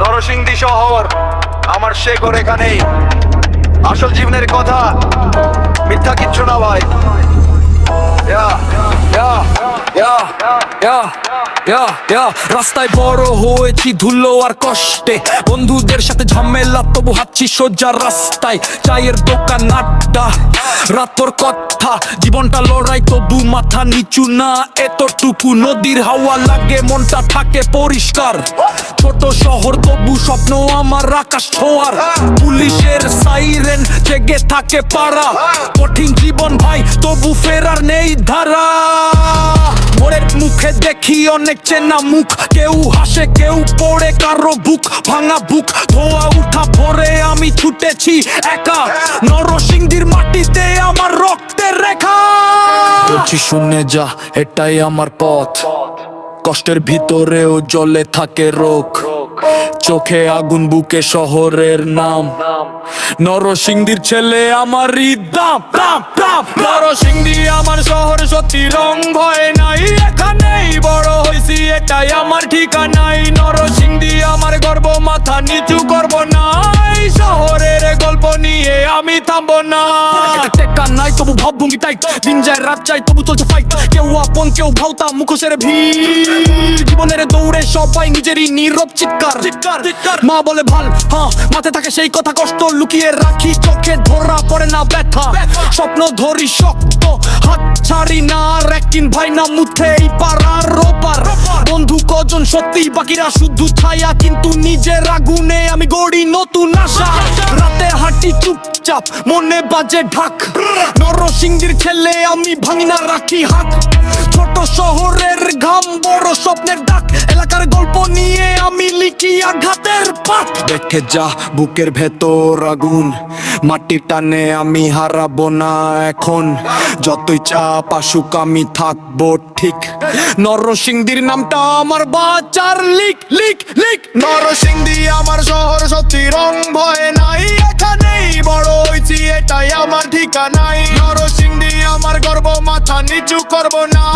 নরসিংদী শহর আমার শেখর এখানেই। আসল জীবনের কথা, মিথ্যা কিচ্ছু না ভাই। রাস্তায় বড় হয়েছি ধুলো আর কষ্টে, বন্ধুদের সাথে ঝামেলা তবু হাঁটছি সোজা রাস্তায়। চায়ের দোকান আড্ডা, রাতর কথা, জীবনটা লড়াই তবু মাথা নিচু না এতটুকু। নদীর হাওয়া লাগে মনটা থাকে পরিষ্কার, ছোট শহর তবু স্বপ্ন আমার আকাশ ছোঁয়ার। পুলিশের সাইরেন জেগে থাকে পাড়া, কঠিন জীবন ভাই তবু ফেরার নেই ধারা। মোড়ের মুখে দেখি অনেক চেনা মুখ, কেউ হাসে কেউ পড়ে কারো বুক ভাঙা বুক। ধোয়া উঠা ভরে আমি ছুটেছি একা, নরসিংদীর মাটিতে আমার রক্তের রেখা। বলছি শুনে যা, এটাই আমার পথ, কষ্টের ভিতরেও জ্বলে থাকে রোগ। চোখে আগুন বুকে শহরের নাম, নরসিংদীর ছেলে আমার হৃদয়। নরসিংদী আমার শহর, সত্যি রং ভয় নাই, এখানেই বড় হইছি এটাই আমার ঠিকানাই। নরসিংদী আমার গর্ব, মাথা নিচু করব না, শহরের গল্প নিয়ে আমি থামবো না। টেকা নাই তবু ভাবভঙ্গি টাইট, দিন যায় রাত যায় তবু চলছে ফাইট। কেউ আপন কেউ ভাওতা, মুখোশের ভিড়, জীবনের দৌড়ে সবাই নিজেরই নীরব চিৎকার। মা বলে ভাল, হ্যাঁ মাথায় থাকে সেই কথা, কষ্ট লুকিয়ে রাখি চোখে ধরা পড়ে না ব্যথা। স্বপ্ন ধরি শক্ত, হাত ছাড়ি না, আর একদিন ভাই না মুথে এই পাড়ার ওপার। বন্ধু কজন সত্যি, বাকিরা শুধু ছায়া, কিন্তু নিজের আগুনে আমি গড়ি নতুন আশা। রাতে হাঁটি চুপচাপ, মনে বাজে ঢাক, নরসিংদীর ছেলে আমি ভাঙি না রাখি হাত। ছোট শহরের ঘাম, বড় স্বপ্নের ডাক, এলাকার গল্প নিয়ে আমি লিখি আঘাতের পাঠ। দেখে যা বুকের ভেতর আগুন, মাটির টানে আমি হারাবো না এখন। যতই চাপ আসুক আমি থাকবো ঠিক, নরসিংদীর নামটা আমার বাঁচার লিক লিক লিক। নরসিংদী আমার শহর, সত্যি রং ভয় নাই, এখানেই বড় হইছি এটাই আমার ঠিকানাই। নরসিংদী আমার গর্ব, মাথা নিচু করব না,